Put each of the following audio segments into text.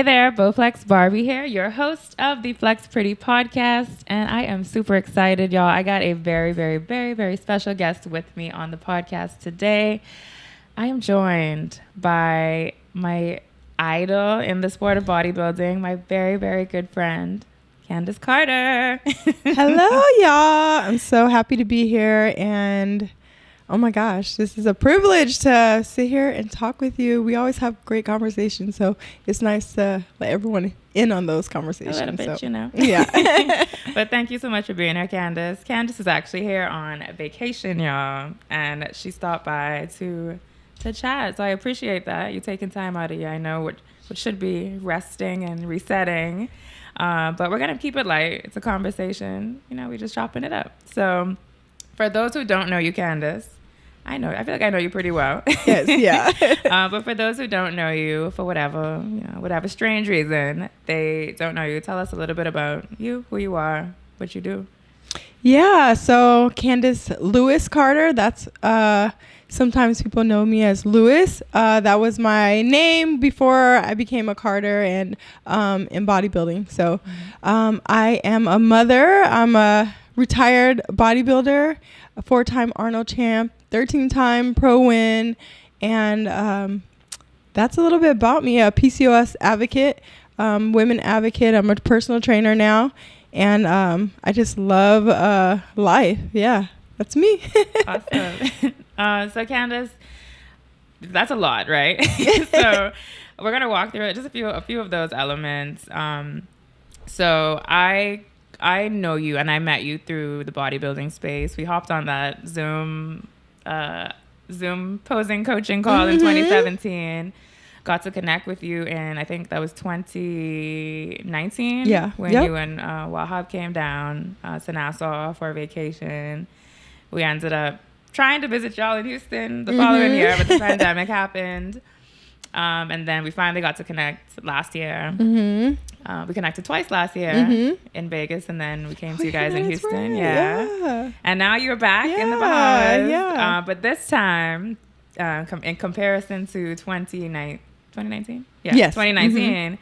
Hey there, Bowflex Barbie here, your host of the Flex Pretty podcast, and I am super excited, y'all. I got a very, very, very, very special guest with me on the podcast today. I am joined by my idol in the sport of bodybuilding, my very, very good friend, Candice Carter. Hello, y'all. I'm so happy to be here, and oh my gosh, this is a privilege to sit here and talk with you. We always have great conversations, so it's nice to let everyone in on those conversations. A little bit, you know. Yeah. But thank you so much for being here, Candice. Candice is actually here on vacation, y'all, and she stopped by to chat. So I appreciate that. You taking time out of you. I know what should be resting and resetting, but we're going to keep it light. It's a conversation. You know, we're just chopping it up. So for those who don't know you, Candice, I feel like I know you pretty well. Yes, yeah. But for those who don't know you, for whatever strange reason, they don't know you, tell us a little bit about you, who you are, what you do. Yeah, so Candice Lewis Carter, that's sometimes people know me as Lewis. That was my name before I became a Carter and in bodybuilding. So I am a mother. I'm a retired bodybuilder, a 4-time Arnold champ, 13-time pro win, and that's a little bit about me. A PCOS advocate, women advocate. I'm a personal trainer now, and I just love life. Yeah, that's me. Awesome. So Candice, that's a lot, right? So we're gonna walk through it, just a few of those elements. So I know you, and I met you through the bodybuilding space. We hopped on that Zoom posing coaching call in 2017. Got to connect with you in, I think that was 2019. Yeah. When you and Wahab came down to Nassau for a vacation. We ended up trying to visit y'all in Houston the following year, but the pandemic happened. And then we finally got to connect last year. We connected twice last year in Vegas, and then we came to you guys in Houston. Right. Yeah. And now you're back in the Bahamas. Yeah. But this time, in comparison to 2019? Yeah, yes. 2019,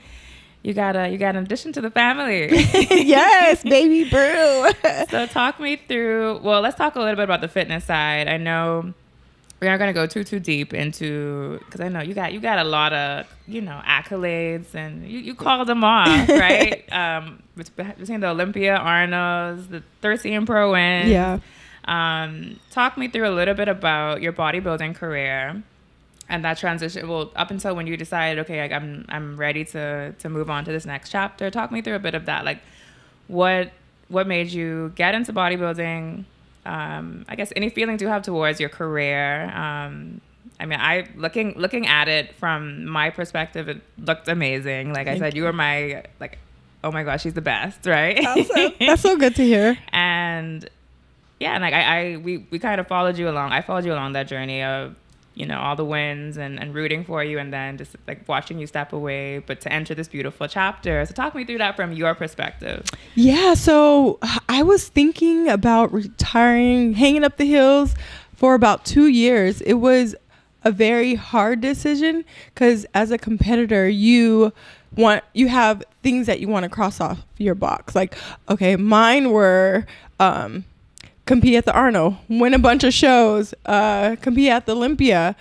you got an addition to the family. Yes, baby brew. So talk me through, let's talk a little bit about the fitness side. I know we aren't going to go too deep into, because I know you got a lot of, accolades, and you called them off, right? Between the Olympia, Arnold's, the 13 pro wins. Yeah. Talk me through a little bit about your bodybuilding career and that transition. Well, up until when you decided, okay, I'm ready to move on to this next chapter. Talk me through a bit of that. Like, what made you get into bodybuilding? I guess any feelings you have towards your career. Looking at it from my perspective, it looked amazing. Like I said, you were my, oh my gosh, she's the best, right? Awesome. That's so good to hear. And yeah, and we kind of followed you along. I followed you along that journey of, all the wins and rooting for you, and then just watching you step away, but to enter this beautiful chapter. So talk me through that from your perspective. Yeah, so I was thinking about retiring, hanging up the hills for about 2 years. It was a very hard decision because as a competitor, you have things that you want to cross off your box. Like, okay, mine were compete at the Arnold, win a bunch of shows, compete at the Olympia,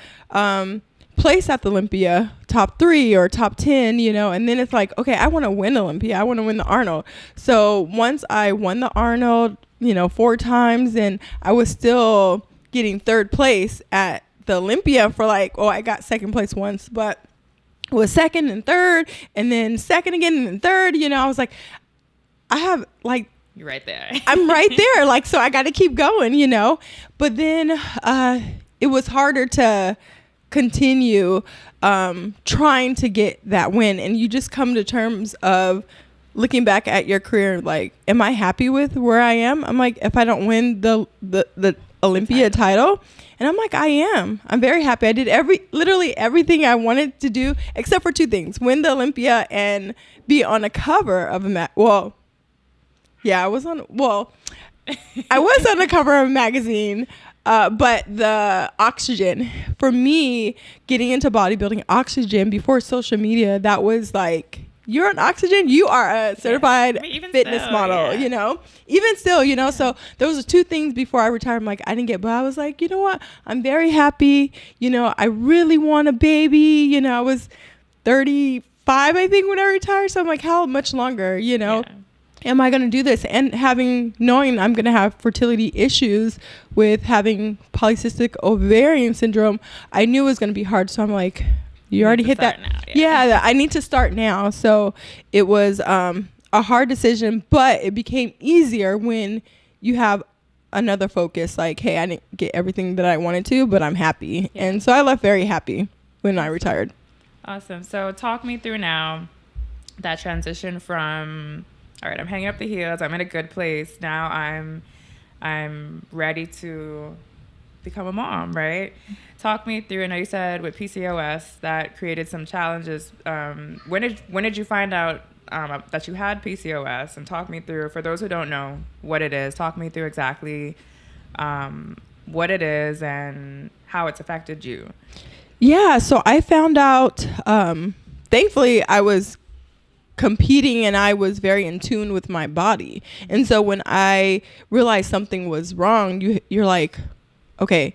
place at the Olympia, top 3 or top 10, and then it's like, okay, I want to win Olympia. I want to win the Arnold. So once I won the Arnold, 4 times, and I was still getting 3rd place at the Olympia for I got 2nd place once, but it was 2nd and 3rd, and then 2nd again and 3rd, I was like, I have you're right there. I'm right there. So I got to keep going, But then it was harder to continue trying to get that win. And you just come to terms of looking back at your career, am I happy with where I am? I'm like, if I don't win the Olympia title. And I'm like, I am. I'm very happy. I did literally everything I wanted to do except for 2 things. Win the Olympia and be on a cover of a I was on the cover of a magazine, but the Oxygen, for me, getting into bodybuilding, Oxygen before social media, that was you're on oxygen, you are a certified fitness still, model, you know, even still, you know. So those were two things before I retired. I'm like, I didn't get, but I was like, you know what? I'm very happy. You know, I really want a baby. You know, I was 35, I think, when I retired. So I'm like, how much longer, you know? Yeah. Am I going to do this? And knowing I'm going to have fertility issues with having polycystic ovarian syndrome, I knew it was going to be hard. So I'm like, you already hit that. Now, yeah, I need to start now. So it was a hard decision, but it became easier when you have another focus. Like, hey, I didn't get everything that I wanted to, but I'm happy. Yeah. And so I left very happy when I retired. Awesome. So talk me through now that transition from, all right, I'm hanging up the heels, I'm in a good place. Now I'm ready to become a mom, right? Talk me through. I know you said with PCOS that created some challenges. When did you find out that you had PCOS? And talk me through, for those who don't know what it is, talk me through exactly what it is and how it's affected you. Yeah, so I found out, thankfully I was competing and I was very in tune with my body. And so when I realized something was wrong, you're like, okay,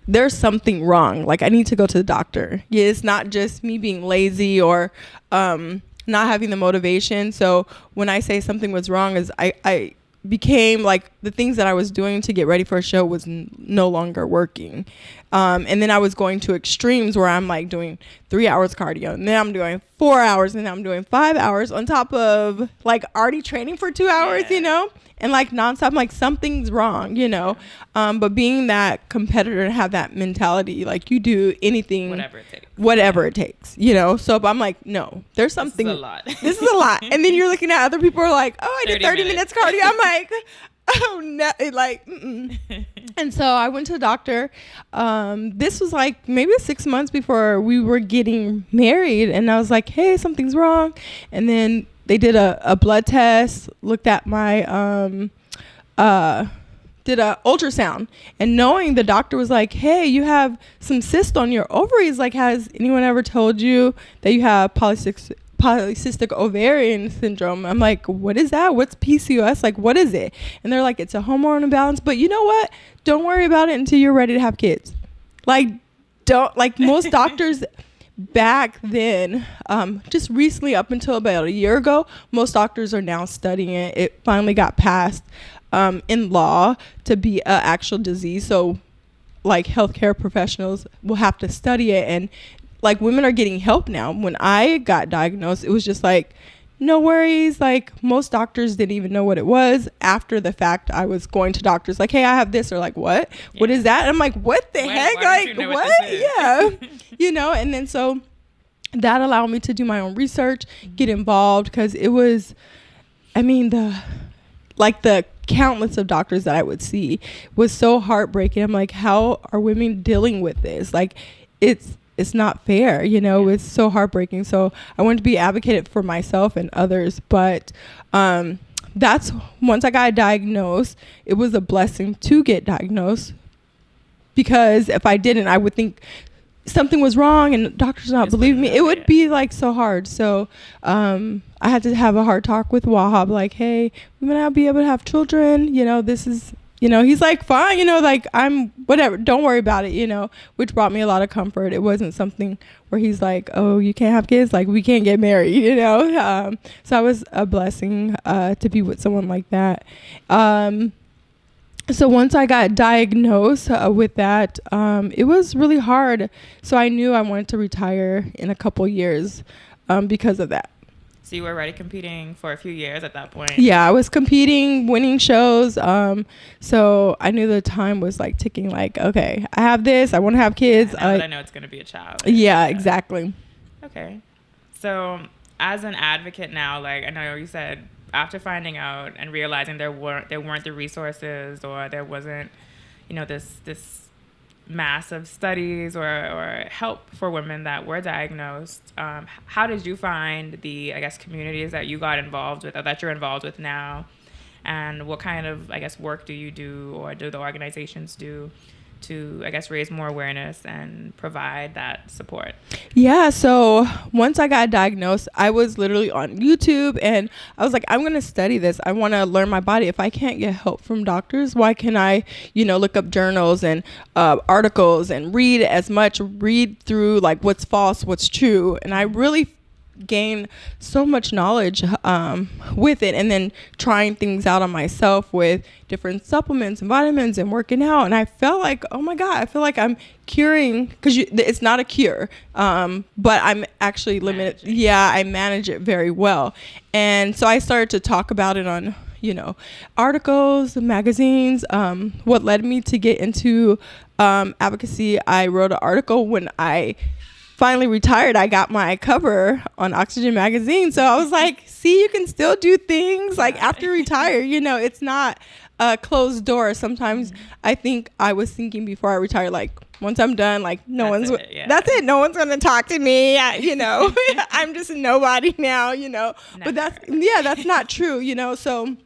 there's something wrong. Like, I need to go to the doctor. Yeah, it's not just me being lazy or not having the motivation. So when I say something was wrong, is I became like the things that I was doing to get ready for a show was no longer working. And then I was going to extremes where I'm like doing 3 hours cardio, and then I'm doing 4 hours, and then I'm doing 5 hours on top of like already training for 2 hours, you know, and like nonstop. I'm like, something's wrong, you know. But being that competitor and have that mentality, like you do anything, whatever it takes, you know. So I'm like, no, there's something. This is a lot. This is a lot. And then you're looking at other people are like, oh, I did 30 minutes cardio. I'm like, oh no, like, and so I went to the doctor. This was like maybe 6 months before we were getting married, and I was like, hey, something's wrong. And then they did a blood test, looked at my did a ultrasound, and knowing the doctor was like, hey, you have some cyst on your ovaries. Like, has anyone ever told you that you have polycystic ovarian syndrome? I'm like, what is that? What's PCOS? Like, what is it? And they're like, it's a hormone imbalance, but you know what? Don't worry about it until you're ready to have kids. Like, don't, like most doctors back then, just recently up until about a year ago, most doctors are now studying it. It finally got passed in law to be an actual disease. So like healthcare professionals will have to study it, and like women are getting help now. When I got diagnosed, it was just like, no worries. Like most doctors didn't even know what it was. After the fact, I was going to doctors like, hey, I have this, or like, what? Yeah. What is that? And I'm like, what the heck? Like, what? Yeah. You know, and then so that allowed me to do my own research, get involved, because it was, I mean, the countless of doctors that I would see was so heartbreaking. I'm like, how are women dealing with this? Like, it's not fair, you know. It's so heartbreaking. So I wanted to be advocated for myself and others. But that's, once I got diagnosed, it was a blessing to get diagnosed, because if I didn't, I would think something was wrong and doctors not believe me. It would be like so hard. So I had to have a hard talk with Wahab, like, hey, we might not be able to have children, you know, this is, you know. He's like, fine, you know, like, I'm whatever, don't worry about it, you know, which brought me a lot of comfort. It wasn't something where he's like, oh, you can't have kids, like, we can't get married, you know. So it was a blessing to be with someone like that. So once I got diagnosed with that, it was really hard. So I knew I wanted to retire in a couple years because of that. So you were already competing for a few years at that point? Yeah, I was competing, winning shows. So I knew the time was like ticking, like, okay, I have this, I want to have kids. Now that I know it's going to be a child. Yeah, exactly. Okay. So as an advocate now, like, I know you said after finding out and realizing there weren't the resources, or there wasn't, you know, this massive studies or help for women that were diagnosed, how did you find the, I guess, communities that you got involved with, or that you're involved with now, and what kind of, I guess, work do you do, or do the organizations do to, I guess, raise more awareness and provide that support? Yeah, so once I got diagnosed, I was literally on YouTube and I was like, I'm going to study this. I want to learn my body. If I can't get help from doctors, why can I, look up journals and articles and read through like what's false, what's true. And I really gain so much knowledge with it, and then trying things out on myself with different supplements and vitamins and working out, and I felt like, oh my god, I feel like I'm curing, because it's not a cure, but I'm actually limited. I manage it very well. And so I started to talk about it on articles, magazines. What led me to get into advocacy, I wrote an article when I finally retired. I got my cover on Oxygen magazine. So I was like, see, you can still do things like after you retire. It's not a closed door. Sometimes I think I was thinking before I retired, like, once I'm done, like, that's it. No one's going to talk to me. I'm just a nobody now, but that's not true, so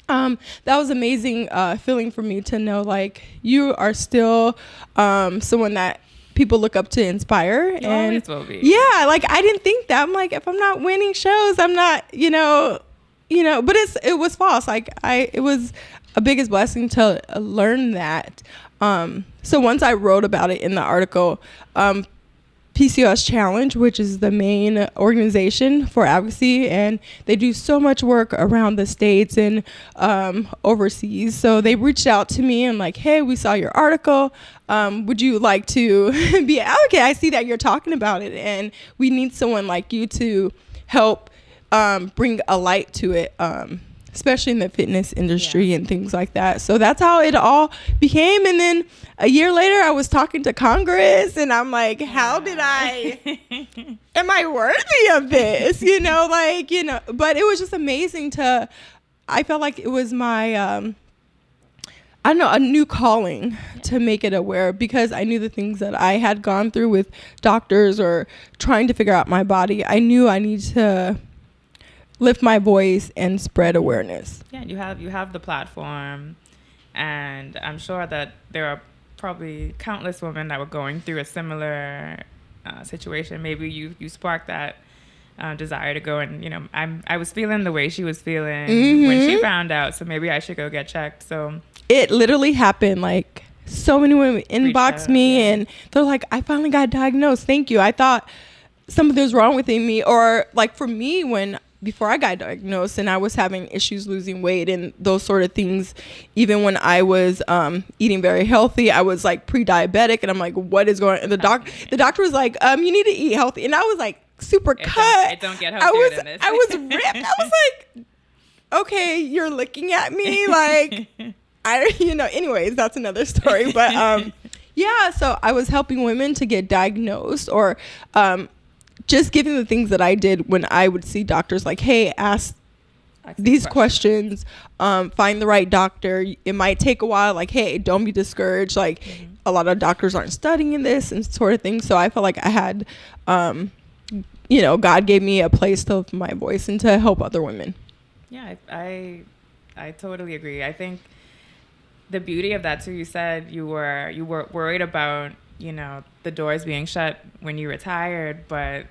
that was amazing feeling for me to know, like, you are still someone that people look up to, inspire. You and always will be. Yeah, like, I didn't think that. I'm like, if I'm not winning shows, I'm not, but it was false. Like, it was a biggest blessing to learn that. So once I wrote about it in the article, PCOS Challenge, which is the main organization for advocacy, and they do so much work around the states and overseas. So they reached out to me and like, hey, we saw your article. Would you like to be an advocate? I see that you're talking about it, and we need someone like you to help bring a light to it, especially in the fitness industry and things like that. So that's how it all became. And then a year later, I was talking to Congress, and I'm like, how did am I worthy of this? But it was just amazing I felt like it was my, a new calling to make it aware, because I knew the things that I had gone through with doctors or trying to figure out my body. I knew I needed to lift my voice and spread awareness. Yeah, you have the platform, and I'm sure that there are probably countless women that were going through a similar situation. Maybe you sparked that desire to go, and I was feeling the way she was feeling when she found out, so maybe I should go get checked. So it literally happened. Like, so many women inboxed me and they're like, I finally got diagnosed. Thank you. I thought something was wrong with me, or like for me, before I got diagnosed and I was having issues losing weight and those sort of things, even when I was eating very healthy, I was like pre-diabetic, and I'm like, what is going on? The doctor was like, you need to eat healthy. And I was like super cut. It don't get healthier than this. I was ripped. I was like, okay, you're looking at me like, anyways, that's another story. But so I was helping women to get diagnosed, or just giving the things that I did when I would see doctors, like, hey, ask these questions, find the right doctor. It might take a while. Like, hey, don't be discouraged. Like, a lot of doctors aren't studying this and sort of thing. So I felt like I had, God gave me a place to lift my voice and to help other women. Yeah, I totally agree. I think the beauty of that too, you said you were worried about, the doors being shut when you retired, but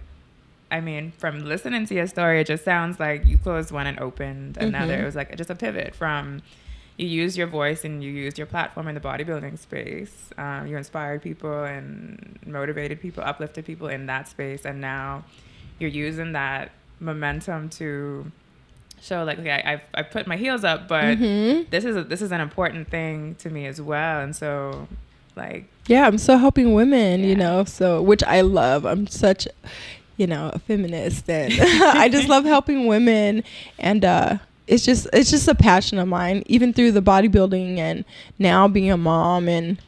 I mean, from listening to your story, it just sounds like you closed one and opened another. It was like just a pivot from, you used your voice and you used your platform in the bodybuilding space. You inspired people and motivated people, uplifted people in that space, and now you're using that momentum to show, like, okay, I've put my heels up, but this is an important thing to me as well. And so, like, yeah, I'm still helping women, so, which I love. I'm such, a feminist, and I just love helping women, and it's just a passion of mine, even through the bodybuilding and now being a mom, and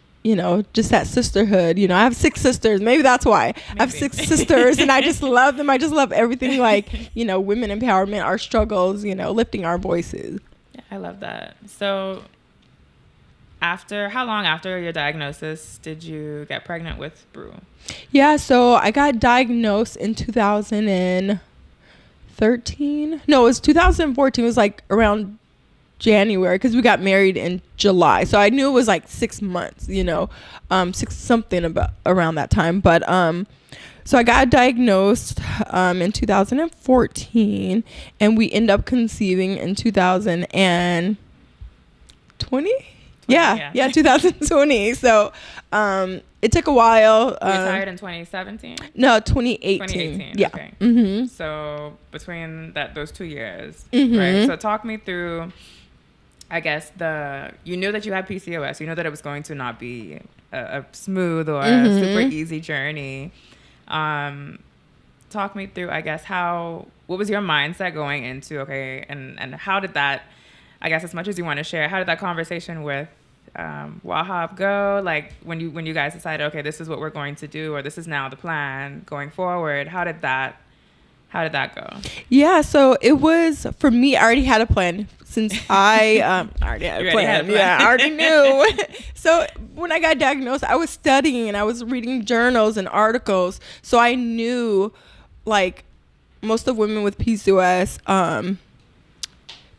just that sisterhood. I have 6 sisters. Maybe that's why. I have 6 sisters, and I just love them. I just love everything, like, women empowerment, our struggles, lifting our voices. Yeah, I love that. So how long after your diagnosis did you get pregnant with Brew? Yeah, so I got diagnosed in 2013. No, it was 2014. It was like around January, because we got married in July, so I knew it was like 6 months, six something about around that time. But so I got diagnosed in 2014, and we ended up conceiving in 2020. Yeah, 2020. So it took a while. You retired in 2017? No, 2018. 2018. Yeah. Okay. Mm-hmm. So between those 2 years, Mm-hmm. right? So talk me through, I guess, you knew that you had PCOS. You knew that it was going to not be a smooth or a super easy journey. Talk me through, I guess, what was your mindset going into, okay, and how did that, I guess, as much as you want to share, how did that conversation with Wahab go? Like when you guys decided, okay, this is what we're going to do, or this is now the plan going forward, how did that go? Yeah, so it was, for me, I already had a plan since I already had a plan. Yeah, I already knew. So when I got diagnosed, I was studying and I was reading journals and articles. So I knew, like, most of women with PCOS,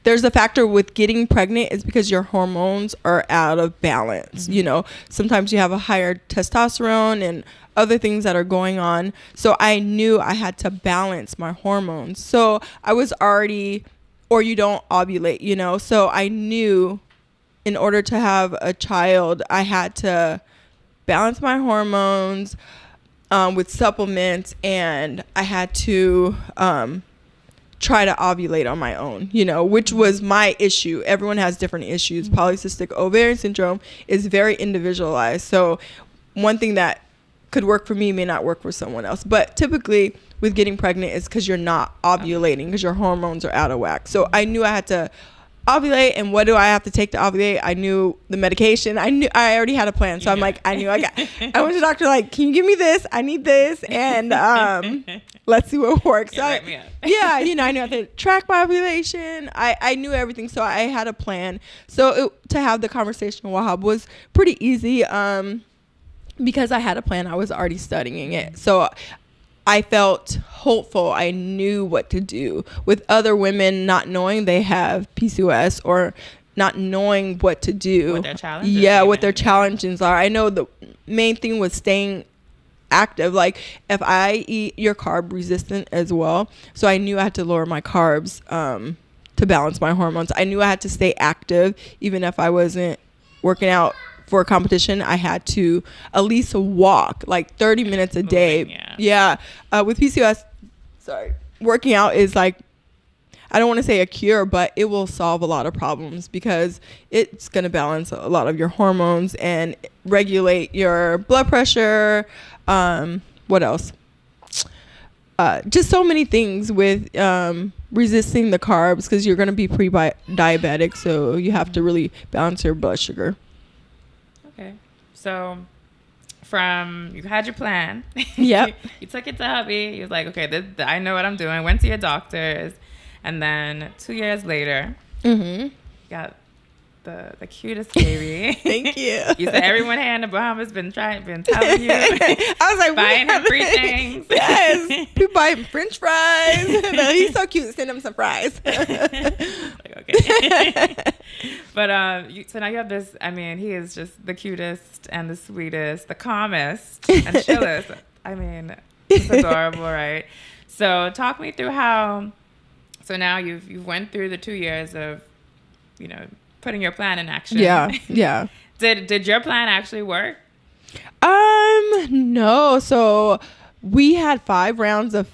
there's a factor with getting pregnant is because your hormones are out of balance. Mm-hmm. Sometimes you have a higher testosterone and other things that are going on. So I knew I had to balance my hormones. So I was already, or you don't ovulate, So I knew in order to have a child, I had to balance my hormones with supplements, and I had to try to ovulate on my own, which was my issue. Everyone has different issues. Polycystic ovarian syndrome is very individualized. So one thing that could work for me may not work for someone else. But typically with getting pregnant is because you're not ovulating, because your hormones are out of whack. So I knew I had to ovulate, and what do I have to take to ovulate? I knew the medication. I already had a plan. So I'm like, I went to the doctor, like, can you give me this? I need this. And let's see what works. So I knew I had to track my ovulation. I knew everything. So I had a plan. So to have the conversation with Wahab was pretty easy because I had a plan. I was already studying it. So I felt hopeful. I knew what to do. With other women not knowing they have PCOS or not knowing what to do. What their challenges what their challenges are. I know the main thing was staying active. Like if you're carb resistant as well. So I knew I had to lower my carbs to balance my hormones. I knew I had to stay active. Even if I wasn't working out for a competition, I had to at least walk like 30 minutes a day. With PCOS, working out is like, I don't want to say a cure, but it will solve a lot of problems because it's going to balance a lot of your hormones and regulate your blood pressure. What else? Just so many things with resisting the carbs, because you're going to be pre-diabetic, so you have to really balance your blood sugar. Okay. So you had your plan. Yep. You took it to hubby. You was like, okay, I know what I'm doing. Went to your doctors. And then 2 years later, you got the cutest baby. Thank you. You said everyone here in the Bahamas been telling you. I was like, buying him free things. Yes. People buy him French fries. No, he's so cute. Send him some fries. Okay. But so now you have this. I mean, he is just the cutest and the sweetest, the calmest and chillest. I mean, it's adorable, right? So talk me through how. So now you've went through the 2 years of, putting your plan in action. Yeah. Did your plan actually work? No. So we had 5 rounds of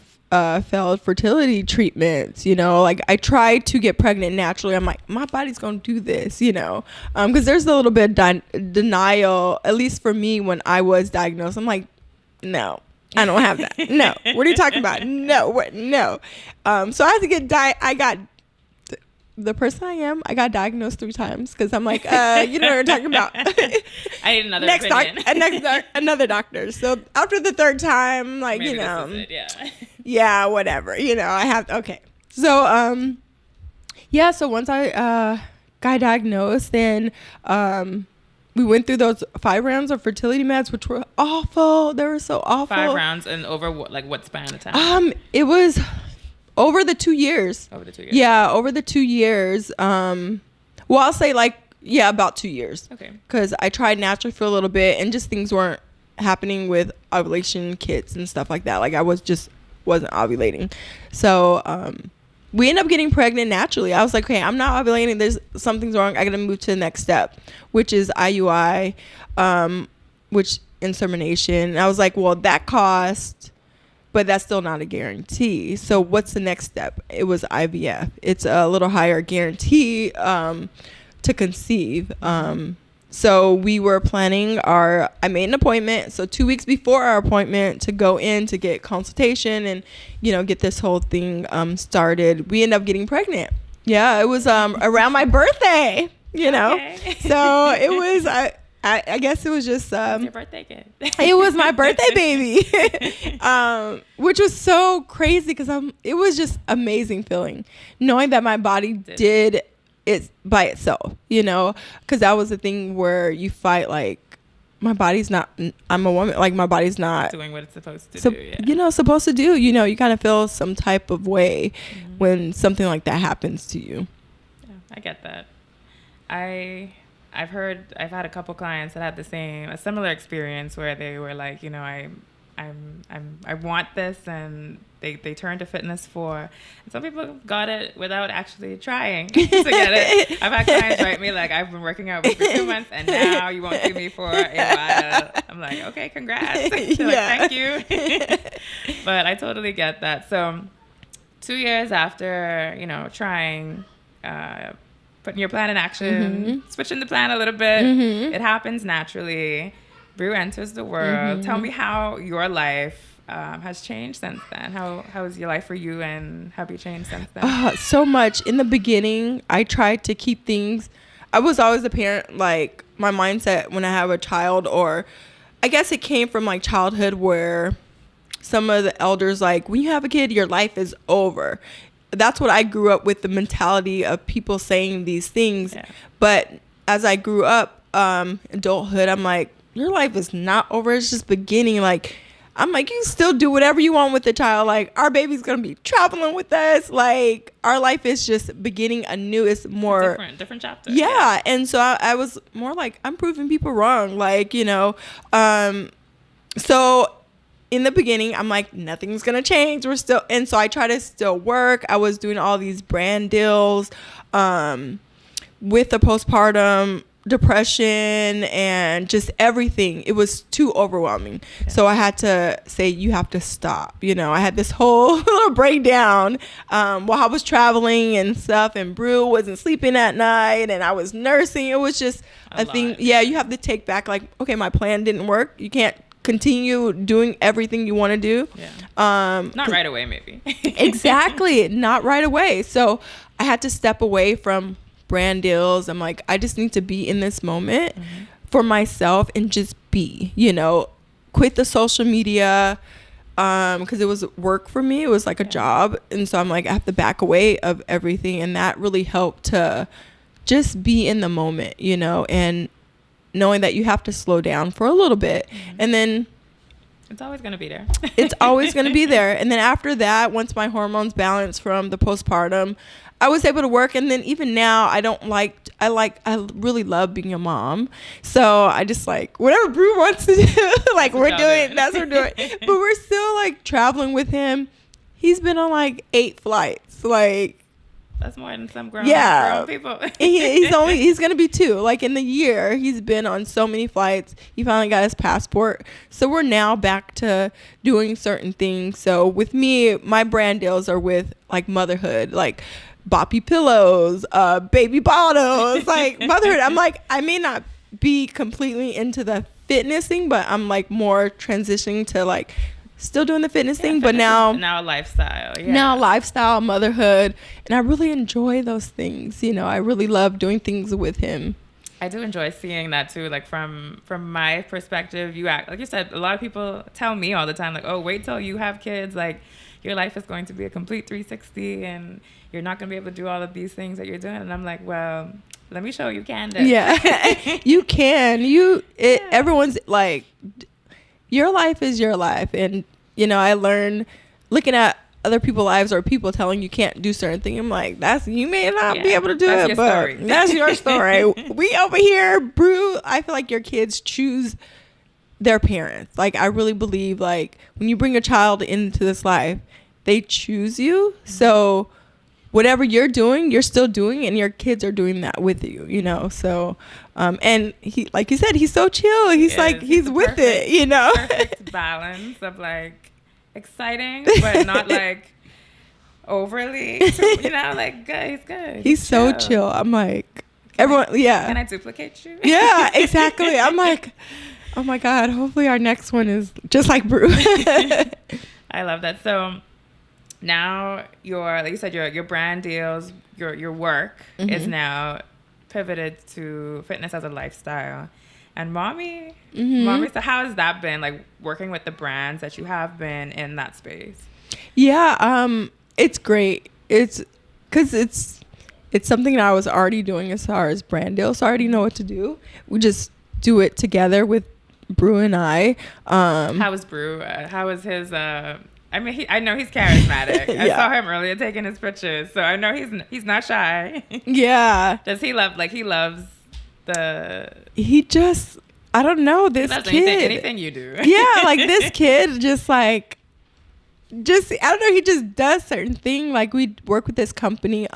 failed fertility treatments. Like I tried to get pregnant naturally. I'm like, my body's gonna do this. Because there's a little bit of denial, at least for me when I was diagnosed. I'm like, no. I don't have that. No. What are you talking about? No. What? No. So I had to get I got the person I am. I got diagnosed 3 times because I'm like, you know what you're talking about. I need another opinion. Another doctor. So after the 3rd time, like, maybe this is it, yeah, whatever. I have okay. So so once I got diagnosed, then we went through those 5 rounds of fertility meds, which were awful. They were so awful. 5 rounds and over what span of time? It was over the 2 years. Over the 2 years. Yeah, over the 2 years. Well, I'll say like, yeah, about 2 years. Okay. Because I tried naturally for a little bit and just things weren't happening with ovulation kits and stuff like that. Like I wasn't ovulating. So we ended up getting pregnant naturally. I was like, okay, I'm not ovulating. There's something's wrong. I got to move to the next step, which is IUI, which insemination. And I was like, well, that cost, but that's still not a guarantee. So what's the next step? It was IVF. It's a little higher guarantee to conceive. So we were planning I made an appointment. So 2 weeks before our appointment to go in to get consultation and, get this whole thing started. We ended up getting pregnant. Yeah, it was around my birthday, Okay. So it was, I guess it was just your birthday kid. It was my birthday baby, which was so crazy because it was just amazing feeling knowing that my body did it by itself, because that was the thing where you fight like my body's not, I'm a woman, like my body's not doing what it's supposed to do. Yeah. Supposed to do, you kind of feel some type of way when something like that happens to you. Yeah, I get that. I've had a couple clients that had a similar experience where they were like, I want this, and they turned to fitness and some people got it without actually trying to get it. I've had clients write me like, I've been working out for 2 months and now you won't see me for a while. I'm like, okay, congrats. They're like, thank you. But I totally get that. So 2 years after, trying, putting your plan in action, switching the plan a little bit, it happens naturally. Brew enters the world. Tell me how your life has changed since then. How is your life for you, and have you changed since then? So much. In the beginning, I tried to keep things. I was always a parent, like my mindset when I have a child, or I guess it came from like childhood where some of the elders like, when you have a kid, your life is over. That's what I grew up with, the mentality of people saying these things. Yeah. But as I grew up, adulthood, I'm like, your life is not over. It's just beginning. Like, I'm like, you still do whatever you want with the child. Like, our baby's going to be traveling with us. Like, our life is just beginning anew. It's more different chapter. Yeah. And so I was more like, I'm proving people wrong. Like, so in the beginning, I'm like, nothing's going to change. We're still, and so I try to still work. I was doing all these brand deals, with the postpartum depression and just everything. It was too overwhelming. Yeah. So I had to say, you have to stop. I had this whole little breakdown while I was traveling and stuff, and Brew wasn't sleeping at night and I was nursing. It was just a thing. Yeah, you have to take back like, okay, my plan didn't work. You can't continue doing everything you want to do. Yeah. Not right away, maybe. Exactly. Not right away. So I had to step away from brand deals. I'm like, I just need to be in this moment for myself and just be, quit the social media, because it was work for me. It was like a job. And so I'm like, I have to back away of everything. And that really helped to just be in the moment, and knowing that you have to slow down for a little bit. And then it's always going to be there. It's always going to be there. And then after that, once my hormones balanced from the postpartum, I was able to work. And then even now, I really love being a mom. So I just like, whatever Brew wants to do, like that's what we're doing. But we're still like traveling with him. He's been on like 8 flights. Like, that's more than some grown people. He's going to be 2. Like in the year, he's been on so many flights. He finally got his passport. So we're now back to doing certain things. So with me, my brand deals are with like Motherhood, like boppy pillows, baby bottles, like Motherhood. I'm like, I may not be completely into the fitness thing, but I'm like more transitioning to like still doing the fitness thing, but now lifestyle. Yeah. Now lifestyle, motherhood, and I really enjoy those things. I really love doing things with him. I do enjoy seeing that too. Like from my perspective, you act like you said. A lot of people tell me all the time, like, "Oh, wait till you have kids. Like, your life is going to be a complete 360, and you're not going to be able to do all of these things that you're doing." And I'm like, well, let me show you, Candice. Yeah, you can. Everyone's like, your life is your life. And, I learned looking at other people's lives or people telling you can't do certain things. I'm like, you may not be able to do it, but that's your story. We over here, Brew, I feel like your kids choose their parents. Like, I really believe, like, when you bring a child into this life, they choose you. So whatever you're doing, you're still doing, and your kids are doing that with you, you know? So, and he, like you said, he's so chill. He's he's with it, you know? Perfect balance of, like, exciting, but not, like, overly, you know, like, good. He's good. He's so chill. I'm like, everyone, yeah. Can I duplicate you? Yeah, exactly. I'm like, oh my God, hopefully our next one is just like Brew. I love that. So now like you said, your brand deals, your work is now pivoted to fitness as a lifestyle. And mommy, so how has that been, like, working with the brands that you have been in that space? Yeah, it's great. It's because it's something that I was already doing as far as brand deals. So I already know what to do. We just do it together with Brew and I. How was Brew? How was his? I mean, I know he's charismatic. I saw him earlier taking his pictures, so I know he's not shy. Yeah. Does he love? Like, he loves the. He just, I don't know, this kid. Anything you do. Yeah, like, this kid just I don't know. He just does certain thing. Like, we work with this company,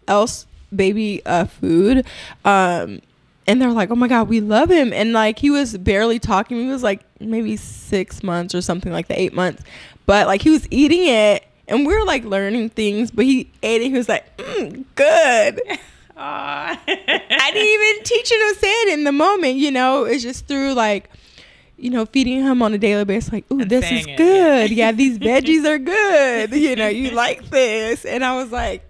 Else Baby Food. And they're like, oh my God, we love him. And, like, he was barely talking. He was like maybe 6 months or something like that, 8 months. But, like, he was eating it, and we were, like, learning things. But he ate it. He was like, good. I didn't even teach him to say it in the moment, you know. It's just through, like, you know, feeding him on a daily basis. Like, ooh, this is good. Yeah, these veggies are good. You know, you like this. And I was like,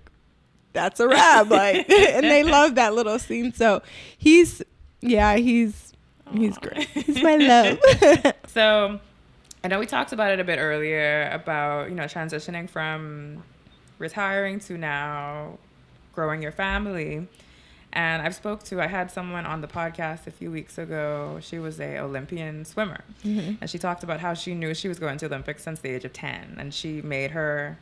that's a wrap. Like, and they love that little scene. So he's great. He's my love. So I know we talked about it a bit earlier about, you know, transitioning from retiring to now growing your family. And I had someone on the podcast a few weeks ago. She was a Olympian swimmer. And she talked about how she knew she was going to Olympics since the age of 10. And she made her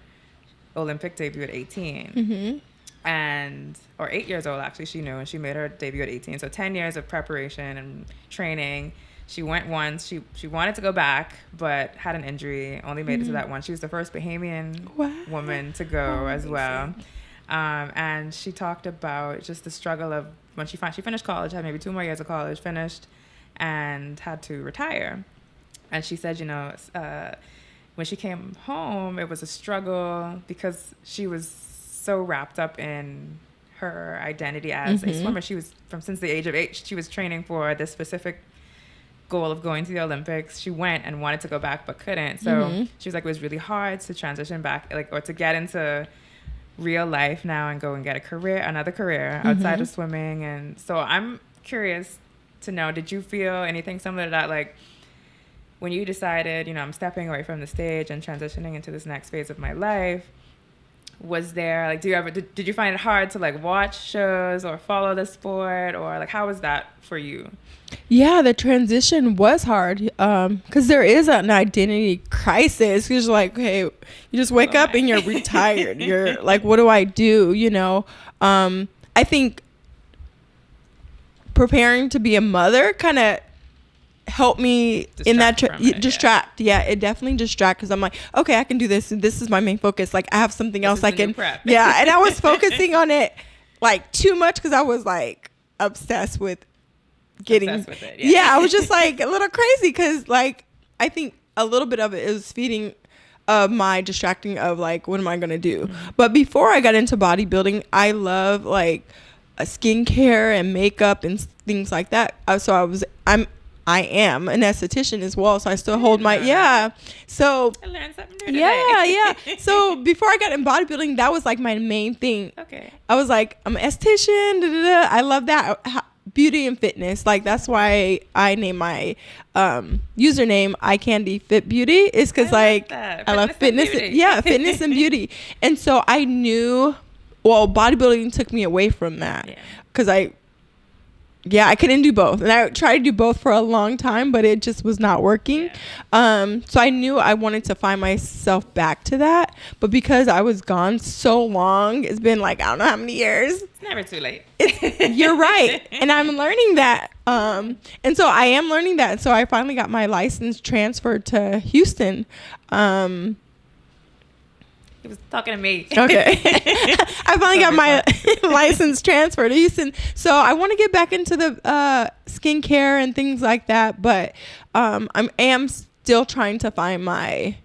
Olympic debut at 18. Or 8 years old, actually, she knew, and she made her debut at 18. So 10 years of preparation and training. She went once. She wanted to go back, but had an injury, only made it to that one. She was the first Bahamian woman to go as well. And she talked about just the struggle of when she finished college, had maybe 2 more years of college, finished, and had to retire. And she said, you know, when she came home, it was a struggle because she was so wrapped up in her identity as a swimmer. She was since the age of 8, she was training for this specific goal of going to the Olympics. She went and wanted to go back but couldn't. So she was like, it was really hard to transition back, like, or to get into real life now and go and get another career outside of swimming. And so I'm curious to know, did you feel anything similar to that, like, when you decided, you know, I'm stepping away from the stage and transitioning into this next phase of my life? Was there, like, did you find it hard to, like, watch shows or follow the sport, or, like, how was that for you? Yeah, the transition was hard because there is an identity crisis. You're just like, okay, you just wake up and you're retired. You're like, what do I do? You know, I think preparing to be a mother kind of helped me in that distract. Yeah, it definitely distract because I'm like, okay, I can do this. And this is my main focus. Like, I have something else I can. Yeah, and I was focusing on it like too much because I was like obsessed with getting. Yeah, I was just like a little crazy because, like, I think a little bit of it is feeding my distracting of, like, what am I gonna do? But before I got into bodybuilding, I love, like, skincare and makeup and things like that. So I am an esthetician as well, so I still hold my So I learned something new today. Yeah. So before I got in bodybuilding, that was like my main thing. Okay. I was like, I'm an esthetician. I love that. Beauty and fitness, like, that's why I named my username iCandy Fit Beauty. Is because, like, I love fitness. Fitness and beauty. And so I knew, well, bodybuilding took me away from that because yeah, I couldn't do both. And I tried to do both for a long time, but it just was not working. So I knew I wanted to find myself back to that. But because I was gone so long, it's been like, I don't know how many years. It's never too late. You're right. And I'm learning that. And so I am learning that. So I finally got my license transferred to Houston. He was talking to me. Okay. I finally got my license transferred to Houston. So I want to get back into the skincare and things like that. But I am still trying to find my,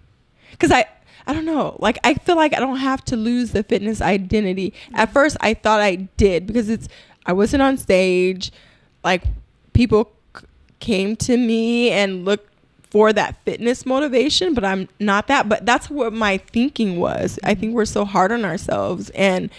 because I don't know, like I feel like I don't have to lose the fitness identity. At first I thought I did, because I wasn't on stage. Like people came to me and looked for that fitness motivation, but I'm not that. But that's what my thinking was. I think we're so hard on ourselves. And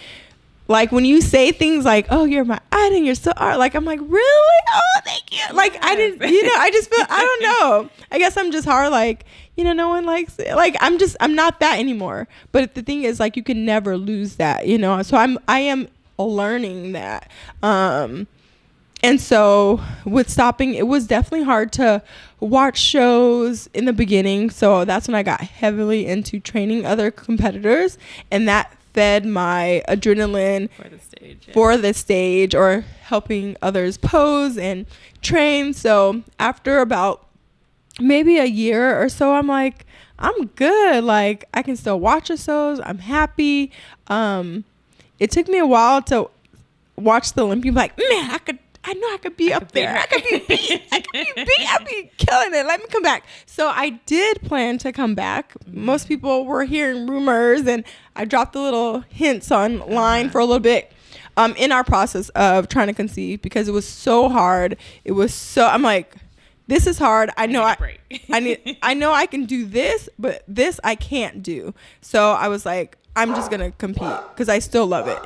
like when you say things like, oh, you're my idol, you're so art, like I'm like, really? Oh, thank you. Like I didn't, I just feel, I don't know. I guess I'm just hard, like, no one likes it. Like I'm not that anymore. But the thing is, like, you can never lose that, So I am learning that. And so with stopping, it was definitely hard to watch shows in the beginning. So that's when I got heavily into training other competitors, and that fed my adrenaline for the stage, or helping others pose and train. So after about maybe a year or so, I'm like, I'm good. Like I can still watch the shows. I'm happy. It took me a while to watch the Olympian, like, man, I know I could be up there. I could be beat. I'd be killing it. Let me come back. So I did plan to come back. Most people were hearing rumors, and I dropped the little hints online for a little bit in our process of trying to conceive, because it was so hard. I'm like, this is hard. I know I know I can do this, but this I can't do. So I was like, I'm just gonna compete, because I still love it,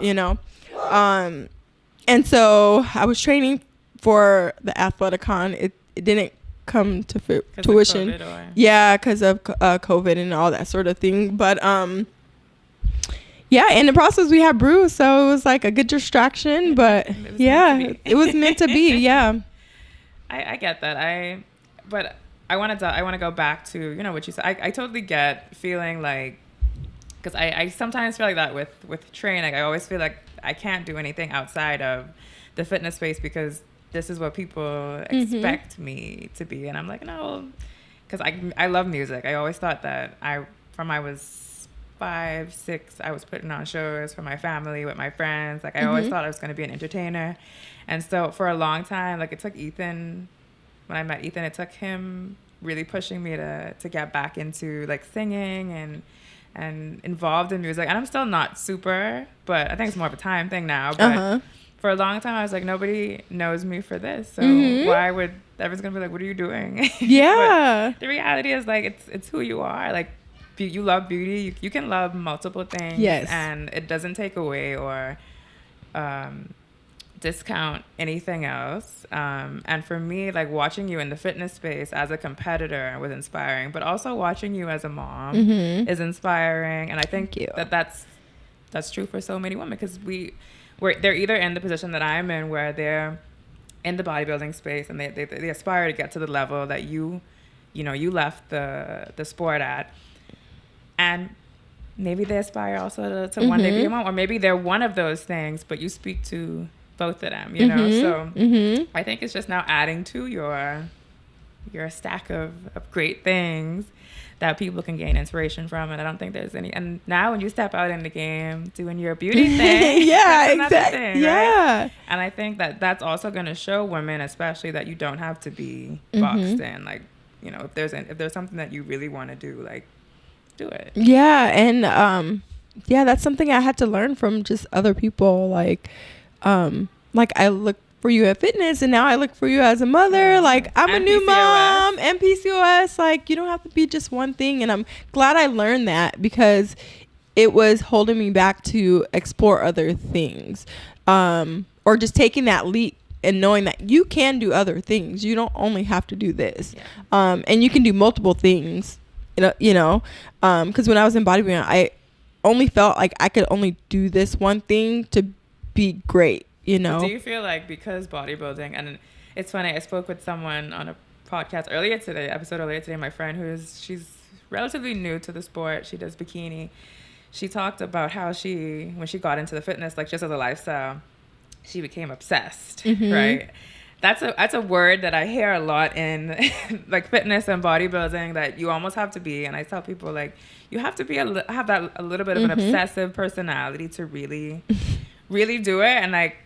And so I was training for the Athleticon. It didn't come to tuition. Because of COVID and all that sort of thing. But in the process we had Bruce, so it was like a good distraction. But it was meant to be. Yeah. I get that. But I want to go back to what you said. I totally get feeling like, because I sometimes feel like that with training. I always feel like I can't do anything outside of the fitness space, because this is what people expect me to be. And I'm like, no, because I love music. I always thought that from I was 5, 6, I was putting on shows for my family with my friends. Like I always thought I was going to be an entertainer. And so for a long time, like it took Ethan, when I met Ethan, it took him really pushing me to get back into like singing and involved in music. And I'm still not super, but I think it's more of a time thing now. But for a long time, I was like, nobody knows me for this. So why would, everyone's going to be like, what are you doing? Yeah. The reality is like, it's who you are. Like you love beauty. You can love multiple things. Yes. And it doesn't take away or discount anything else. And for me, like watching you in the fitness space as a competitor was inspiring, but also watching you as a mom is inspiring. And I think that's true for so many women, because they're either in the position that I'm in, where they're in the bodybuilding space and they aspire to get to the level that you left the sport at, and maybe they aspire also to one day be a mom, or maybe they're one of those things, but you speak to both of them, so I think it's just now adding to your stack of great things that people can gain inspiration from. And I don't think there's any, and now when you step out in the game doing your beauty thing, exactly, right? And I think that's also going to show women especially that you don't have to be boxed in. Like, if there's something that you really want to do, like, do it. And that's something I had to learn from just other people. Like I look for you at fitness, and now I look for you as a mother. Like, I'm a new mom, and PCOS. Like, you don't have to be just one thing. And I'm glad I learned that, because it was holding me back to explore other things, or just taking that leap and knowing that you can do other things. You don't only have to do this, and you can do multiple things. Because when I was in bodybuilding, I only felt like I could only do this one thing to be great. you know. Do you feel like because bodybuilding, and it's funny, I spoke with someone on a podcast earlier today, my friend she's relatively new to the sport. She does bikini. She talked about how when she got into the fitness, like just as a lifestyle, she became obsessed, right? That's a word that I hear a lot in like fitness and bodybuilding, that you almost have to be. And I tell people, like, you have to be have that a little bit of an obsessive personality to really, really do it. And like,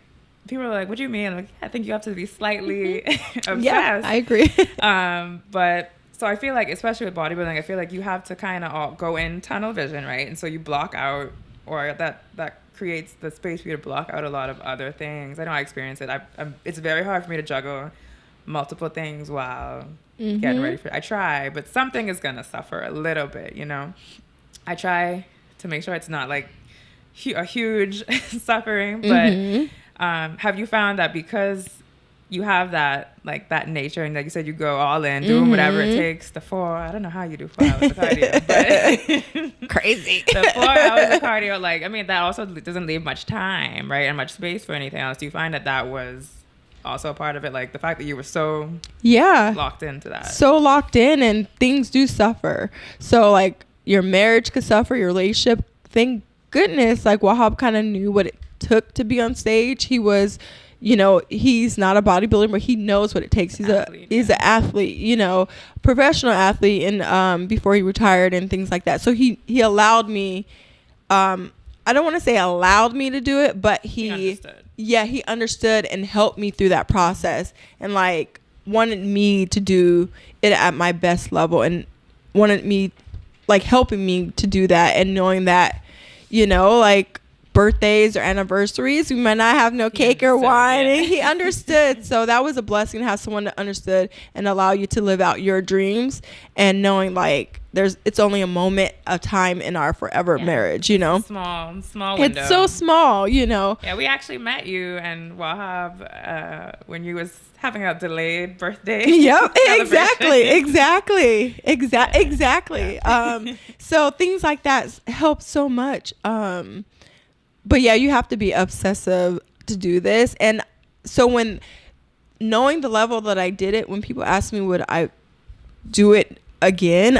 people are like, what do you mean? I'm like, I think you have to be slightly obsessed. Yeah, I agree. But so I feel like, especially with bodybuilding, I feel like you have to kind of go in tunnel vision, right? And so you block out, or that creates the space for you to block out a lot of other things. I know I experience it. It's very hard for me to juggle multiple things while getting ready for it. I try, but something is going to suffer a little bit, you know? I try to make sure it's not like a huge suffering, but have you found that because you have that nature, and like you said, you go all in, doing whatever it takes, I don't know how you do 4 hours of cardio, but crazy. The 4 hours of cardio, like, I mean, that also doesn't leave much time, right? And much space for anything else. Do you find that was also a part of it? Like the fact that you were so locked into that. So locked in, and things do suffer. So like your marriage could suffer, your relationship. Thank goodness, like Wahab kind of knew what it took to be on stage. He was, you know, he's not a bodybuilder, but he knows what it takes. He's an athlete, you know, professional athlete, and before he retired and things like that. So he allowed me, I don't want to say allowed me to do it, but he understood. Yeah, he understood and helped me through that process, and like wanted me to do it at my best level, and wanted me, like, helping me to do that, and knowing that, you know, like, birthdays or anniversaries, we might not have no cake or wine, and he understood. So that was a blessing to have someone that understood and allow you to live out your dreams, and knowing like it's only a moment of time in our forever marriage, you know. Small window. It's so small, you know. Yeah, we actually met you and Wahab when you was having a delayed birthday. Yep, exactly. So things like that help so much. But yeah, you have to be obsessive to do this. And so when knowing the level that I did it, when people ask me would I do it again,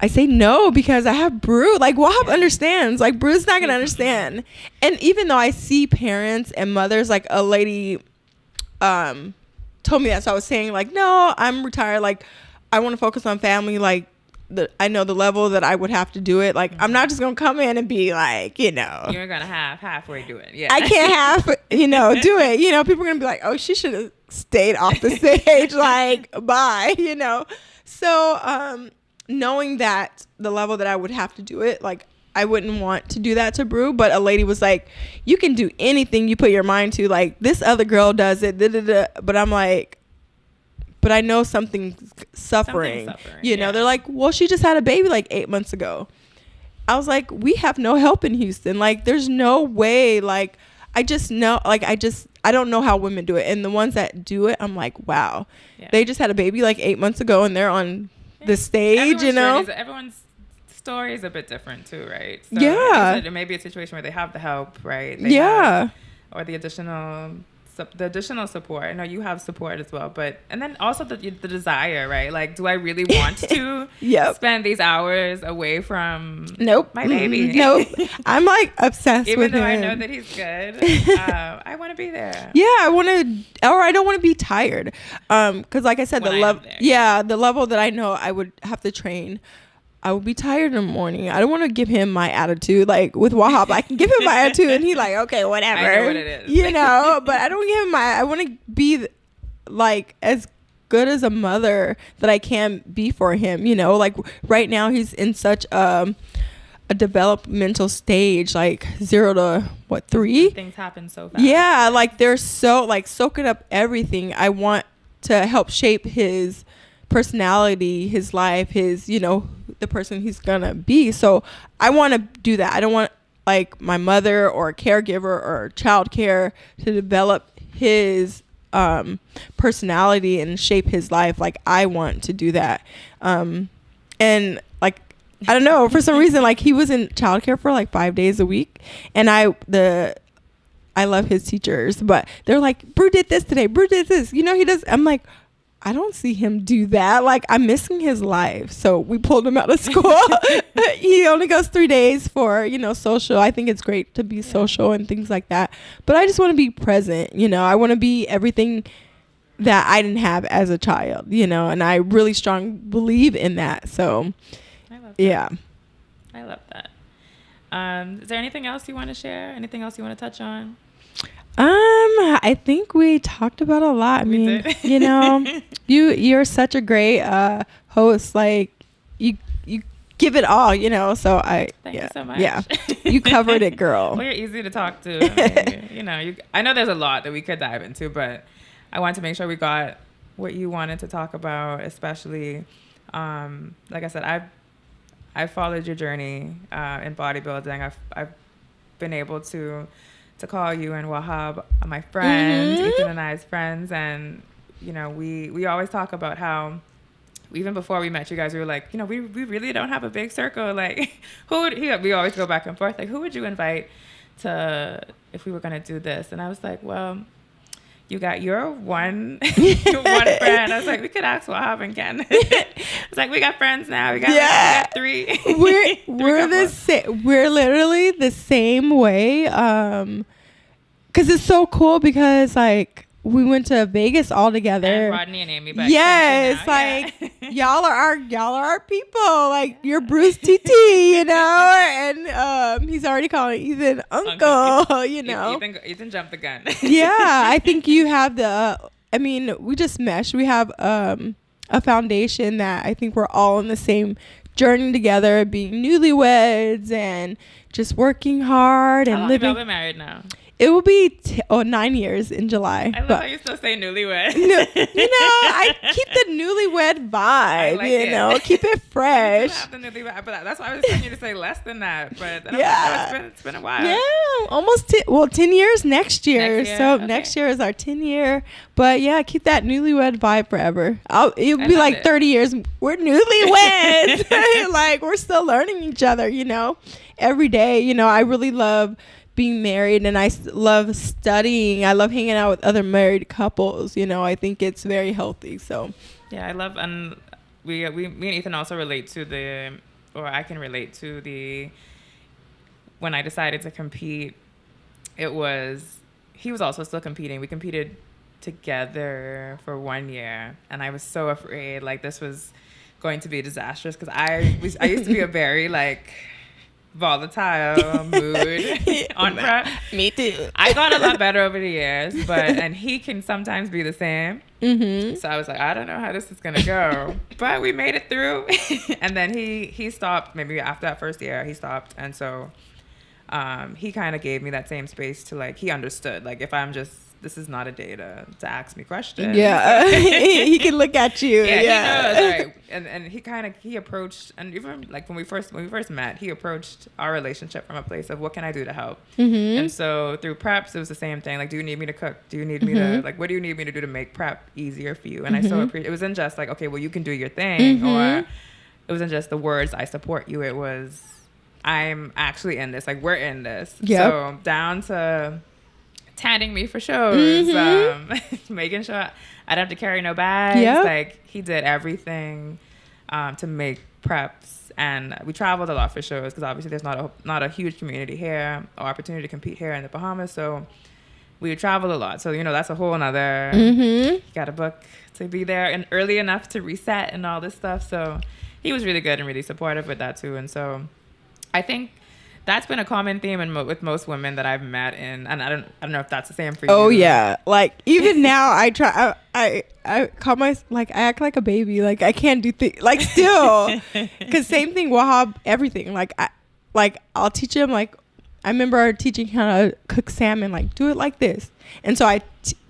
I say no, because I have Brew. Like, Wahab understands. Like, Brew's not going to understand. And even though I see parents and mothers, like a lady told me that. So I was saying, like, no, I'm retired. Like, I want to focus on family. Like, I know the level that I would have to do it. Like, I'm not just going to come in and be like, you know. You're going to halfway do it. Yeah. I can't do it. You know, people are going to be like, oh, she should have stayed off the stage. Like, bye, you know. So, knowing that the level that I would have to do it, like, I wouldn't want to do that to Brew. But a lady was like, you can do anything you put your mind to. Like, this other girl does it. But I'm like, but I know something's suffering. You know, they're like, well, she just had a baby like 8 months ago. I was like, we have no help in Houston. Like, there's no way. Like, I just know, like, I don't know how women do it. And the ones that do it, I'm like, wow. Yeah. They just had a baby like 8 months ago, and they're on the stage, you know? Everyone's story is a bit different too, right? So yeah. There may be a situation where they have the help, right? Or the additional support. I know you have support as well, and then also the desire, right? Like, do I really want to spend these hours away from my baby? Nope. I'm like obsessed with him. Even though I know that he's good, I want to be there. Yeah, I don't want to be tired. Because like I said, the level that I know I would have to train, I would be tired in the morning. I don't want to give him my attitude. Like with Wahab, I can give him my attitude, and he's like, okay, whatever. I know what it is. You know, but I don't give him I want to be like as good as a mother that I can be for him. You know, like right now he's in such a developmental stage, like 0 to 3. Things happen so fast. Yeah, like they're so like soaking up everything. I want to help shape his personality, his life, his, you know, the person he's gonna be. So I want to do that. I don't want like my mother or a caregiver or childcare to develop his personality and shape his life. Like I want to do that. And like, I don't know, for some reason, like he was in childcare for like 5 days a week, and I love his teachers, but they're like, Brew did this today. Brew did this. You know, he does. I'm like, I don't see him do that. Like, I'm missing his life. So we pulled him out of school. He only goes 3 days for, you know, social. I think it's great to be social and things like that. But I just want to be present. You know, I want to be everything that I didn't have as a child, you know, and I really strong believe in that. So, I love that. Yeah. I love that. Is there anything else you want to share? Anything else you want to touch on? I think we talked about a lot. I mean, you know, you're such a great host. Like, you give it all, you know. So Thank you so much. Yeah, you covered it, girl. Well, you're easy to talk to. I mean, you know, I know there's a lot that we could dive into, but I want to make sure we got what you wanted to talk about, especially, like I said, I've followed your journey in bodybuilding. I've been able to call you and Wahab my friend, Ethan and I's friends, and you know, we always talk about how even before we met you guys, we were like, you know, we really don't have a big circle. Like, we always go back and forth, like, who would you invite to if we were gonna do this? And I was like, well, you got your one friend. I was like, we could ask Wahab and Ken. It's like, we got friends now. We got three. We're the same. We're literally the same way. 'Cause it's so cool because like we went to Vegas all together. And Rodney and Amy. Yes, like y'all are our people. Like you're Bruce TT, you know, and he's already calling Ethan Uncle. You know, Ethan jumped the gun. Yeah, I think you have I mean, we just meshed. We have a foundation that I think we're all on the same journey together, being newlyweds and just working hard and living. How long have y'all been married now? It will be 9 years in July. I love how you still say newlywed. You know, I keep the newlywed vibe, like know, keep it fresh. Have the newlywed, but that's why I was telling you to say less than that. But yeah, like, it's been a while. Yeah, almost 10 years next year. So next year is our 10 year. But yeah, keep that newlywed vibe forever. It'll be like 30 years. We're newlyweds. Like we're still learning each other, you know, every day. You know, I really love being married and I love studying. I love hanging out with other married couples. You know, I think it's very healthy. So yeah, I love, and me and Ethan also relate to I can relate to when I decided to compete, he was also still competing. We competed together for 1 year and I was so afraid like this was going to be disastrous because I used to be a very like volatile mood on prep. Me too. I got a lot better over the years, and he can sometimes be the same. So I was like, I don't know how this is gonna go, but we made it through. And then he stopped. Maybe after that first year, he stopped, and so he kind of gave me that same space to like he understood like if I'm just. This is not a day to ask me questions. Yeah, he can look at you. Yeah, he knows. Right? And he approached, and even like when we first met, he approached our relationship from a place of what can I do to help. And so through preps, it was the same thing. Like, do you need me to cook? Do you need me to like? What do you need me to do to make prep easier for you? And I so appreciate. It wasn't just like, okay, well you can do your thing, or it wasn't just the words I support you. It was I'm actually in this. Like we're in this. Yep. So down to tanning me for shows, making sure I don't have to carry no bags. Like he did everything to make preps, and we traveled a lot for shows because obviously there's not a huge community here or opportunity to compete here in the Bahamas. So we traveled a lot. So you know that's a whole nother. You got to book to be there and early enough to reset and all this stuff. So he was really good and really supportive with that too. And so I think that's been a common theme with most women that I've met and I don't know if that's the same for you. Oh yeah, like even now I try. I call I act like a baby. Like I can't do things like still, because same thing. Wahab, everything. I'll teach him. Like I remember teaching how to cook salmon. Like do it like this, and so I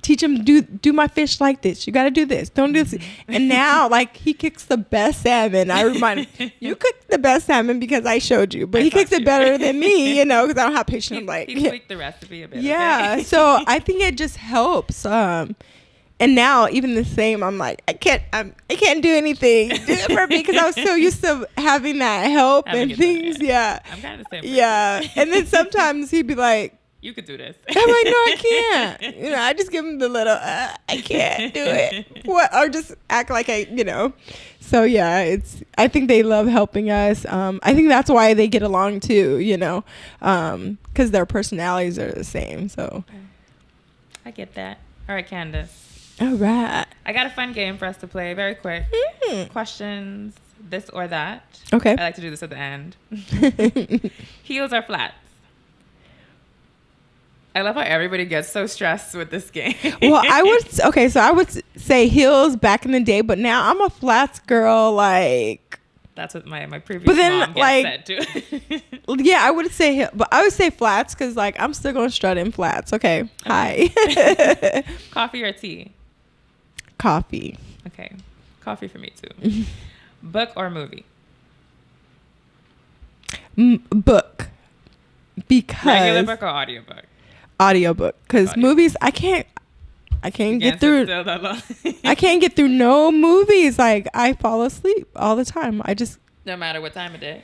teach him do my fish like this. You got to do this. Don't do this. And now like he cooks the best salmon. I remind him, you cook the best salmon because I showed you, but he cooks it better than me, you know, because I don't have patience. He tweaked the recipe a bit. Yeah. So I think it just helps. And now even the same, I'm like, I can't do anything different because I was so used to having that help and things. Yeah. I'm kind of the same. Yeah. And then sometimes he'd be like, You could do this. I'm like, no, I can't. You know, I just give them the little, I can't do it. What? Or just act like So yeah, I think they love helping us. I think that's why they get along too, you know, because their personalities are the same. So I get that. All right, Candice. All right. I got a fun game for us to play. Very quick. Questions, this or that. Okay. I like to do this at the end. Heels or flats? I love how everybody gets so stressed with this game. Well, I would say heels back in the day, but now I'm a flats girl. Like, that's what my previous mom said too. Yeah, I would say, but I would say flats because like I'm still gonna strut in flats. Okay. Hi. Coffee or tea? Coffee. Okay, coffee for me too. Book or movie? Book. Because regular book or audiobook? Audiobook, because movies I can't get through. I can't get through no movies. Like I fall asleep all the time. No matter what time of day.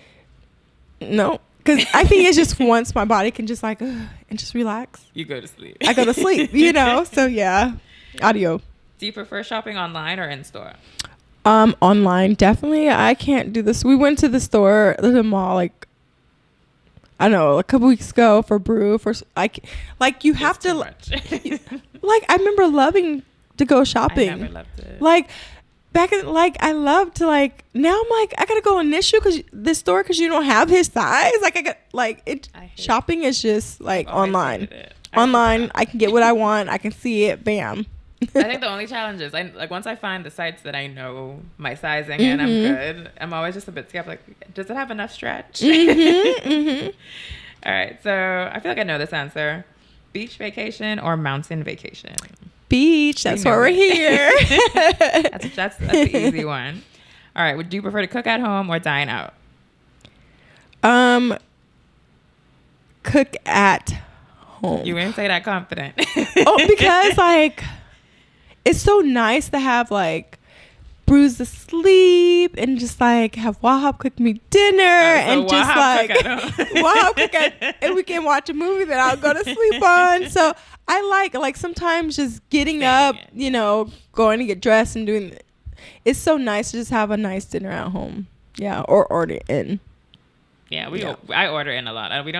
No, because I think it's just once my body can just like and just relax. You go to sleep. I go to sleep. You know. So yeah, audio. Do you prefer shopping online or in store? Online definitely. I can't do this. We went to the store, the mall, like I don't know, a couple weeks ago for brew for like you have to like I remember loving to go shopping. I never loved it. Like back in like I loved to like now I'm like I gotta go in this store because you don't have his size. Like I got like it. Shopping is just like online. I can get what I want. I can see it. Bam. I think the only challenge is once I find the sites that I know my sizing and I'm good, I'm always just a bit skeptical. Like, does it have enough stretch? All right, so I feel like I know this answer. Beach vacation or mountain vacation? Beach. That's why we're here. that's the easy one. All right, would you prefer to cook at home or dine out? Cook at home. You wouldn't say that confident. Because like it's so nice to have like brews to sleep and just like have Wahab cook me dinner and just like Wahab cook and we can watch a movie that I'll go to sleep on. So I like sometimes just getting up, you know, going to get dressed and doing it's so nice to just have a nice dinner at home. Yeah, or order in. Yeah, I order in a lot. We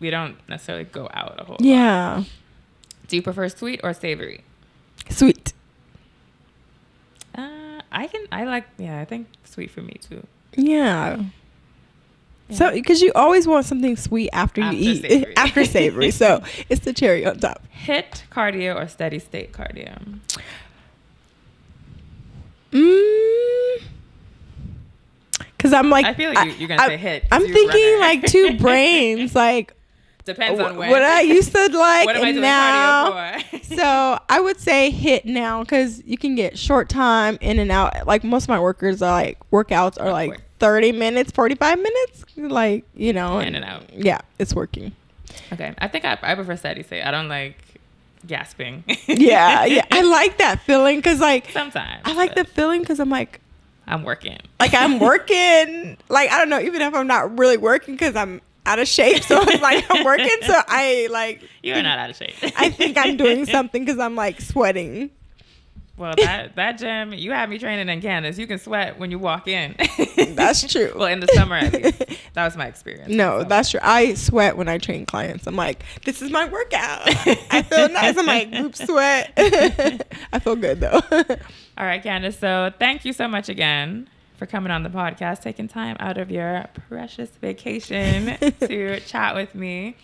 don't necessarily go out a whole lot. Yeah. Do you prefer sweet or savory? Sweet. I think sweet for me too. Yeah. So, because you always want something sweet after you eat. Savory. After savory. So, it's the cherry on top. HIIT cardio or steady state cardio? Because I'm like... I feel like you're going to say HIIT. I'm thinking like two brains. Like... Depends on when. What I used to like what am I doing now. cardio for? So I would say HIIT now because you can get short time in and out. Like most of my workouts are like 30 minutes, 45 minutes. Like, you know. In and out. Yeah, it's working. Okay. I think I prefer steady state. I don't like gasping. Yeah. I like that feeling because like. Sometimes. I like the feeling because I'm like. I'm working. Like I'm working. Like, I don't know. Even if I'm not really working because I'm out of shape, so it's like I'm working, so I like you're not out of shape. I think I'm doing something because I'm like sweating. Well, that gym, you have me training in Candice. You can sweat when you walk in. That's true. Well, in the summer at least. That was my experience. No, that's true. I sweat when I train clients. I'm like, this is my workout. I feel nice. I'm like, group sweat. I feel good though. All right, Candice. So thank you so much again for coming on the podcast, taking time out of your precious vacation to chat with me.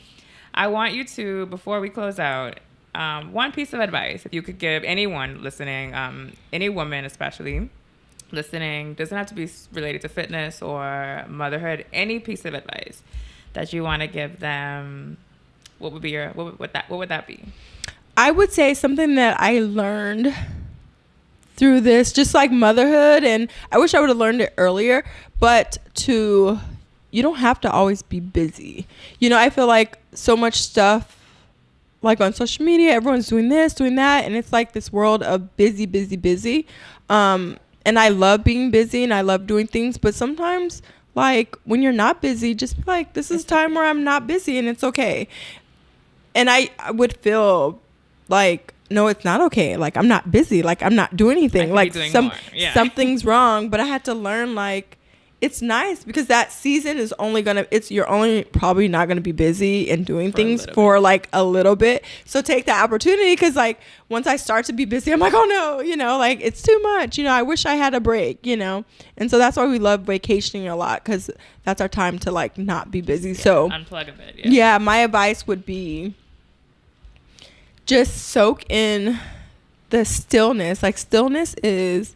I want you to, before we close out, one piece of advice, if you could give anyone listening, any woman especially listening, doesn't have to be related to fitness or motherhood, any piece of advice that you want to give them, what would that be? I would say something that I learned through this, just like motherhood, and I wish I would have learned it earlier, but you don't have to always be busy. You know, I feel like so much stuff like on social media, everyone's doing this, doing that, and it's like this world of busy. And I love being busy and I love doing things, but sometimes like when you're not busy, just be like, this is time where I'm not busy and it's okay. And I would feel like, no, it's not okay. Like, I'm not busy. Like, I'm not doing anything. Like, something's wrong. But I had to learn, like, it's nice because that season is you're only probably not going to be busy and doing things for like a little bit. So take that opportunity, because like once I start to be busy, I'm like, oh no, like it's too much. I wish I had a break, And so that's why we love vacationing a lot, because that's our time to like not be busy. Yeah, so unplug a bit. Yeah, my advice would be just soak in the stillness. Like, stillness is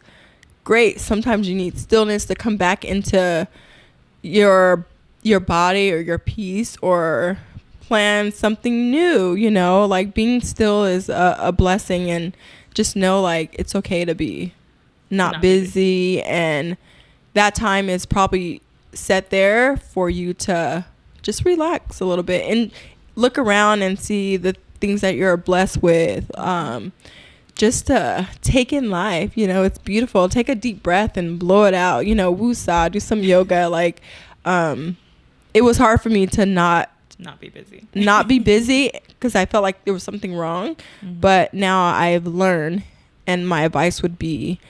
great. Sometimes you need stillness to come back into your body or your peace, or plan something new. Like, being still is a blessing, and just know like it's okay to be not busy, and that time is probably set there for you to just relax a little bit and look around and see the things that you're blessed with. Just to take in life, it's beautiful. Take a deep breath and blow it out. Woosah, do some yoga. Like, it was hard for me to not be busy, because I felt like there was something wrong. Mm-hmm. But now I've learned, and my advice would be,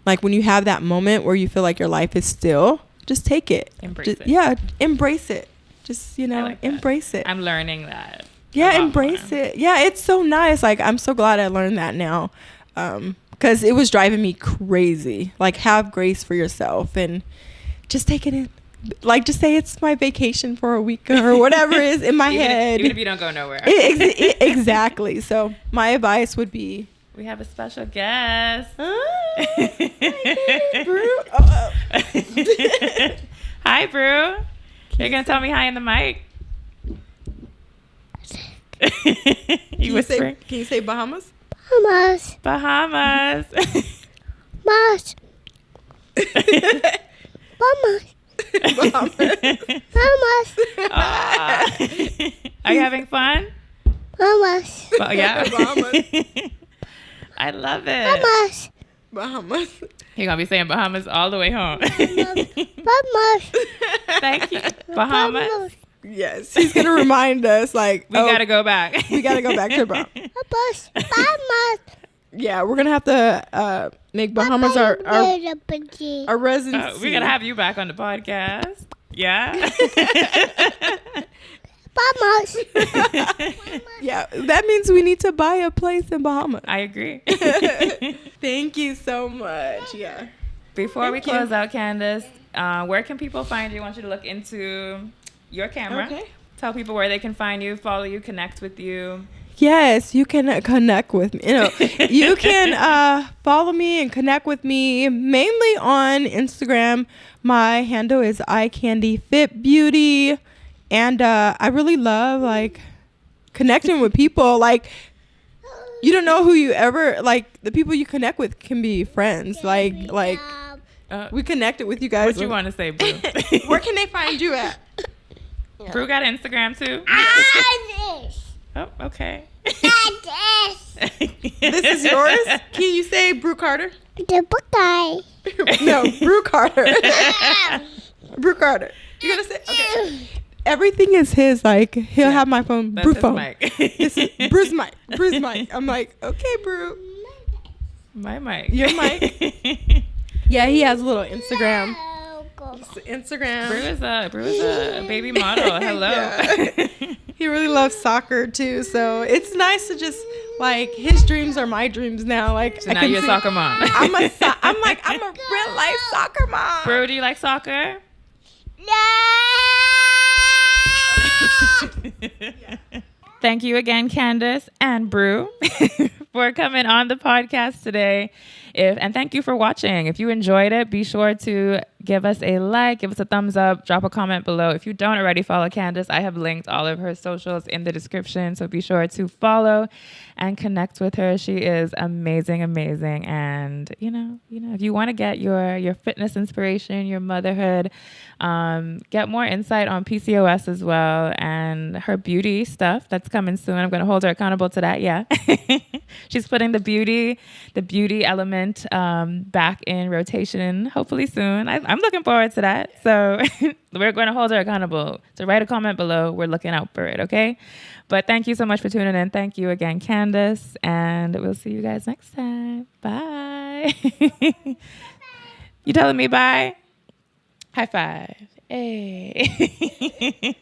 like, when you have that moment where you feel like your life is still, just take it. Embrace it. Yeah, embrace it. Just, embrace it. I'm learning that. Yeah, embrace it. Yeah, it's so nice. Like, I'm so glad I learned that now, because it was driving me crazy. Like, have grace for yourself and just take it in. Like, just say it's my vacation for a week or whatever is in my head. Even if you don't go nowhere. Exactly. So my advice would be, we have a special guest. Hi, Brew. Hi, Brew. You're going to tell me hi in the mic? Can you say Bahamas? Bahamas. Bahamas. Bahamas. Bahamas. Bahamas. Are you having fun? Bahamas. Yeah. Bahamas. I love it. Bahamas. You're going to be saying Bahamas all the way home. Bahamas. Thank you. Bahamas. Yes, he's gonna remind us, like, we gotta go back. We gotta go back to Bahamas. Yeah, we're gonna have to make Bahamas our residency. We're gonna have you back on the podcast. Yeah. Bahamas. Yeah, that means we need to buy a place in Bahamas. I agree. Thank you so much. Yeah. Before we close out, Candice, where can people find you? I want you to look into your camera. Okay. Tell people where they can find you, follow you, connect with you. Yes, you can connect with me. You can follow me and connect with me mainly on Instagram. My handle is iCandyFitBeauty, and I really love like connecting with people. Like, you don't know who you ever like. The people you connect with can be friends. Like we connected with you guys. What you want to say, Boo? Where can they find you at? Brew got an Instagram too? Oh, okay. This is yours? Can you say Brew Carter? The book guy. No, Brew Carter. Brew Carter. You're going to say? Okay. Everything is his. Like, he'll have my phone. That's Brew his phone. Mic. This is Brew's mic. Brew's mic. I'm like, okay, Brew. My mic. Your mic. Yeah, he has a little Instagram. Instagram. Brew is a baby model. Hello. Yeah. He really loves soccer too, so it's nice to just like his dreams are my dreams now. Like, so now you're a soccer mom. I'm a real life soccer mom. Brew, do you like soccer? Yeah. Thank you again, Candice and Brew, for coming on the podcast today. And thank you for watching. If you enjoyed it, be sure to give us a like, give us a thumbs up, drop a comment below. If you don't already follow Candice, I have linked all of her socials in the description. So be sure to follow and connect with her. She is amazing. And, if you want to get your fitness inspiration, your motherhood, get more insight on PCOS as well and her beauty stuff that's coming soon. I'm going to hold her accountable to that. Yeah. She's putting the beauty element back in rotation, hopefully soon. I'm looking forward to that. So we're going to hold her accountable. So write a comment below. We're looking out for it, okay? But thank you so much for tuning in. Thank you again, Candice. And we'll see you guys next time. Bye. You telling me bye? High five. Hey.